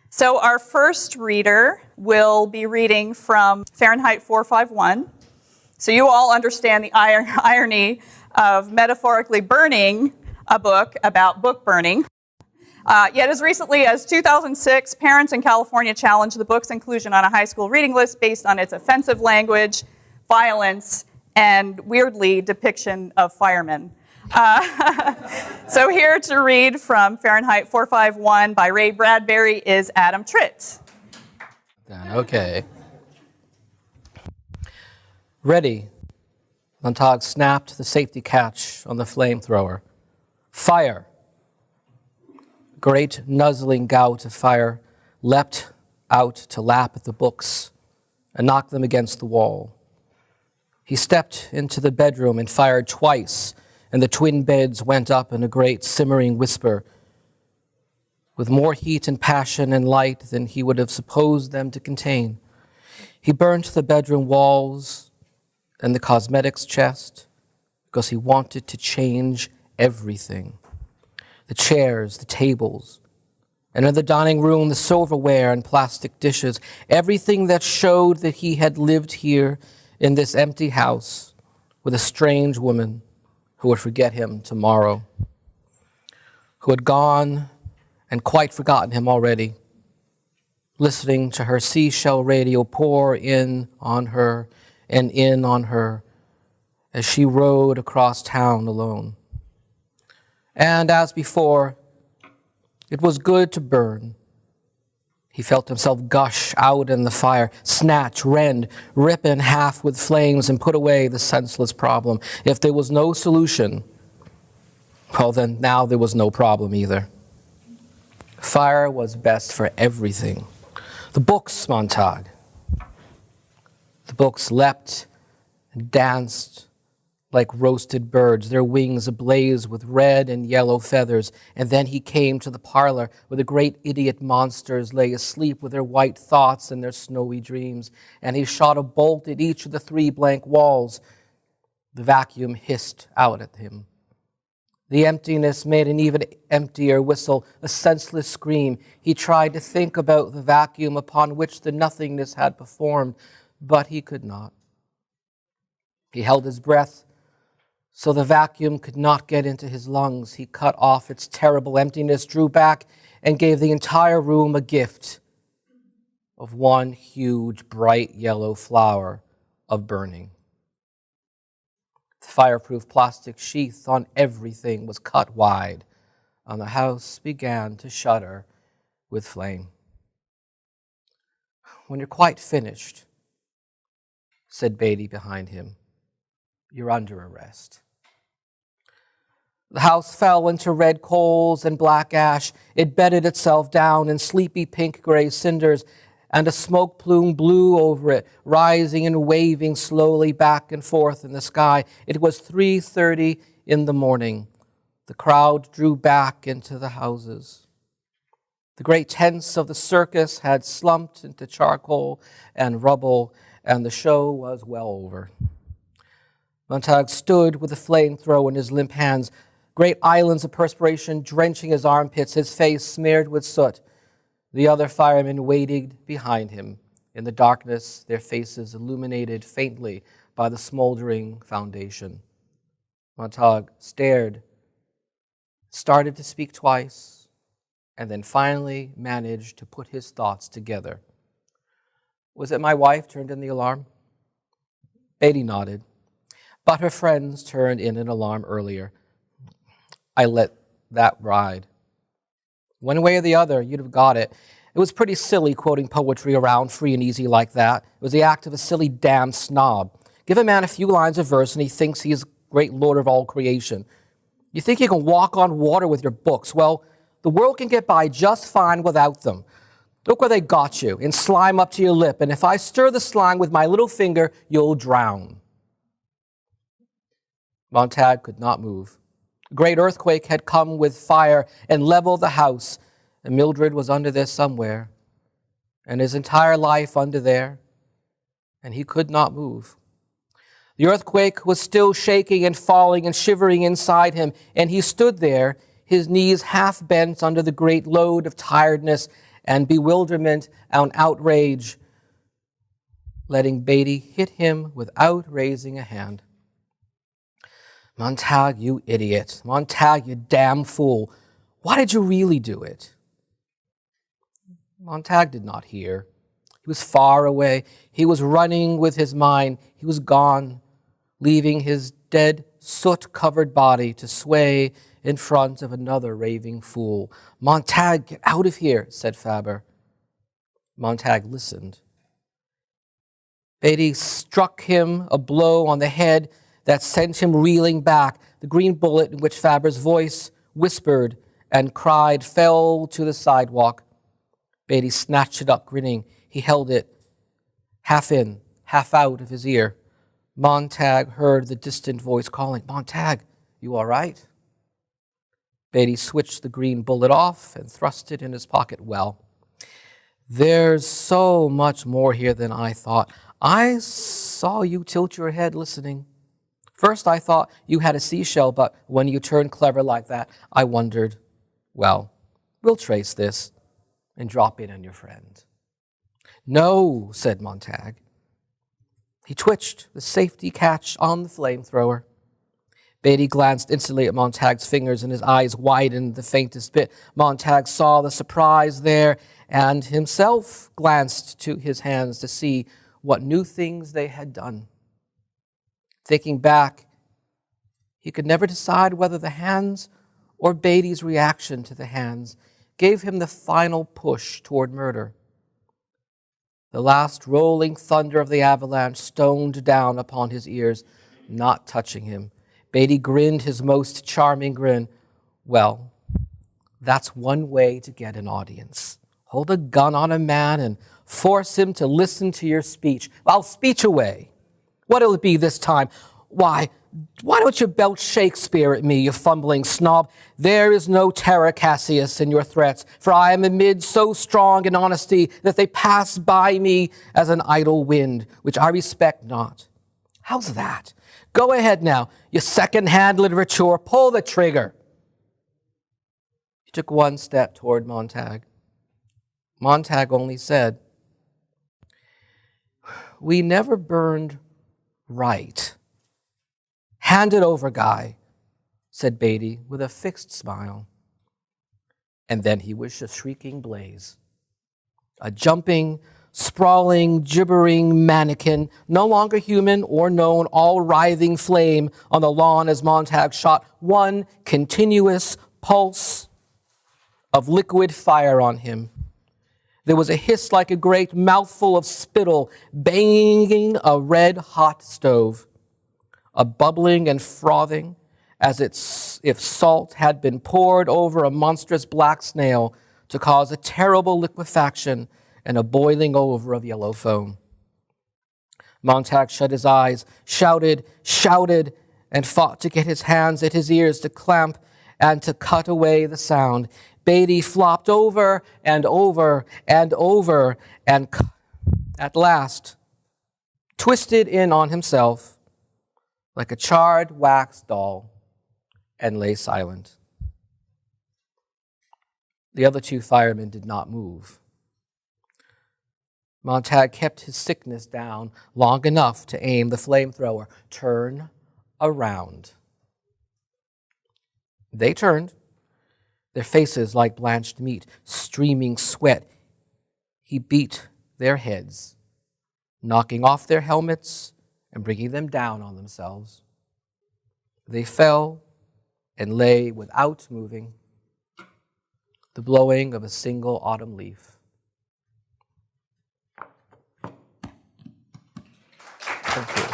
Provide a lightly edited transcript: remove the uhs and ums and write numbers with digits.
So our first reader will be reading from Fahrenheit 451. So you all understand the irony of metaphorically burning a book about book burning. Yet as recently as 2006, parents in California challenged the book's inclusion on a high school reading list based on its offensive language, violence, and weirdly, depiction of firemen. So here to read from Fahrenheit 451 by Ray Bradbury is Adam Tritt. Okay. Ready. Montag snapped the safety catch on the flamethrower. Fire. Great nuzzling gout of fire leapt out to lap at the books and knock them against the wall. He stepped into the bedroom and fired twice, and the twin beds went up in a great simmering whisper, with more heat and passion and light than he would have supposed them to contain. He burnt the bedroom walls and the cosmetics chest because he wanted to change everything. The chairs, the tables, and in the dining room, the silverware and plastic dishes, everything that showed that he had lived here in this empty house with a strange woman who would forget him tomorrow, who had gone and quite forgotten him already, listening to her seashell radio pour in on her and in on her as she rode across town alone. And as before, it was good to burn. He felt himself gush out in the fire, snatch, rend, rip in half with flames, and put away the senseless problem. If there was no solution, well, then now there was no problem either. Fire was best for everything. The books, Montag. The books leapt and danced like roasted birds, their wings ablaze with red and yellow feathers. And then he came to the parlor where the great idiot monsters lay asleep with their white thoughts and their snowy dreams. And he shot a bolt at each of the 3 blank walls. The vacuum hissed out at him. The emptiness made an even emptier whistle, a senseless scream. He tried to think about the vacuum upon which the nothingness had performed, but he could not. He held his breath so the vacuum could not get into his lungs. He cut off its terrible emptiness, drew back, and gave the entire room a gift of one huge, bright yellow flower of burning. The fireproof plastic sheath on everything was cut wide, and the house began to shudder with flame. When you're quite finished, said Beatty behind him, you're under arrest. The house fell into red coals and black ash. It bedded itself down in sleepy pink-gray cinders, and a smoke plume blew over it, rising and waving slowly back and forth in the sky. It was 3:30 in the morning. The crowd drew back into the houses. The great tents of the circus had slumped into charcoal and rubble, and the show was well over. Montag stood with the flamethrower in his limp hands, great islands of perspiration drenching his armpits, his face smeared with soot. The other firemen waited behind him in the darkness, their faces illuminated faintly by the smoldering foundation. Montag stared, started to speak twice, and then finally managed to put his thoughts together. Was it my wife turned in the alarm? Beatty nodded, but her friends turned in an alarm earlier. I let that ride. One way or the other, you'd have got it. It was pretty silly quoting poetry around free and easy like that. It was the act of a silly damn snob. Give a man a few lines of verse and he thinks he is great lord of all creation. You think you can walk on water with your books? Well, the world can get by just fine without them. Look where they got you, in slime up to your lip, and if I stir the slime with my little finger, you'll drown. Montag could not move. A great earthquake had come with fire and leveled the house, and Mildred was under there somewhere, and his entire life under there, and he could not move. The earthquake was still shaking and falling and shivering inside him, and he stood there, his knees half bent under the great load of tiredness, and bewilderment and outrage, letting Beatty hit him without raising a hand. Montag, you idiot. Montag, you damn fool. Why did you really do it? Montag did not hear. He was far away. He was running with his mind. He was gone, leaving his dead, soot-covered body to sway in front of another raving fool. Montag, get out of here, said Faber. Montag listened. Beatty struck him a blow on the head that sent him reeling back. The green bullet in which Faber's voice whispered and cried fell to the sidewalk. Beatty snatched it up, grinning. He held it half in, half out of his ear. Montag heard the distant voice calling, Montag, you all right? Beatty switched the green bullet off and thrust it in his pocket. Well, there's so much more here than I thought. I saw you tilt your head listening. First, I thought you had a seashell, but when you turned clever like that, I wondered, well, we'll trace this and drop in on your friend. No, said Montag. He twitched the safety catch on the flamethrower. Beatty glanced instantly at Montag's fingers, and his eyes widened the faintest bit. Montag saw the surprise there and himself glanced to his hands to see what new things they had done. Thinking back, he could never decide whether the hands or Beatty's reaction to the hands gave him the final push toward murder. The last rolling thunder of the avalanche stoned down upon his ears, not touching him. Beatty grinned his most charming grin. Well, that's one way to get an audience. Hold a gun on a man and force him to listen to your speech. Well, speech away. What'll it be this time? Why don't you belch Shakespeare at me, you fumbling snob? There is no terror, Cassius, in your threats, for I am amid so strong in honesty that they pass by me as an idle wind, which I respect not. How's that? Go ahead now, you second-hand literature, pull the trigger. He took one step toward Montag. Montag only said, we never burned right. Hand it over, Guy, said Beatty with a fixed smile. And then he was a shrieking blaze. A jumping, sprawling, gibbering mannequin, no longer human or known, all writhing flame on the lawn as Montag shot one continuous pulse of liquid fire on him. There was a hiss like a great mouthful of spittle banging a red-hot stove, a bubbling and frothing as if salt had been poured over a monstrous black snail to cause a terrible liquefaction and a boiling over of yellow foam. Montag shut his eyes, shouted, and fought to get his hands at his ears to clamp and to cut away the sound. Beatty flopped over and over and over and at last twisted in on himself like a charred wax doll and lay silent. The other two firemen did not move. Montag kept his sickness down long enough to aim the flamethrower. Turn around. They turned, their faces like blanched meat, streaming sweat. He beat their heads, knocking off their helmets and bringing them down on themselves. They fell and lay without moving, the blowing of a single autumn leaf. Thank you.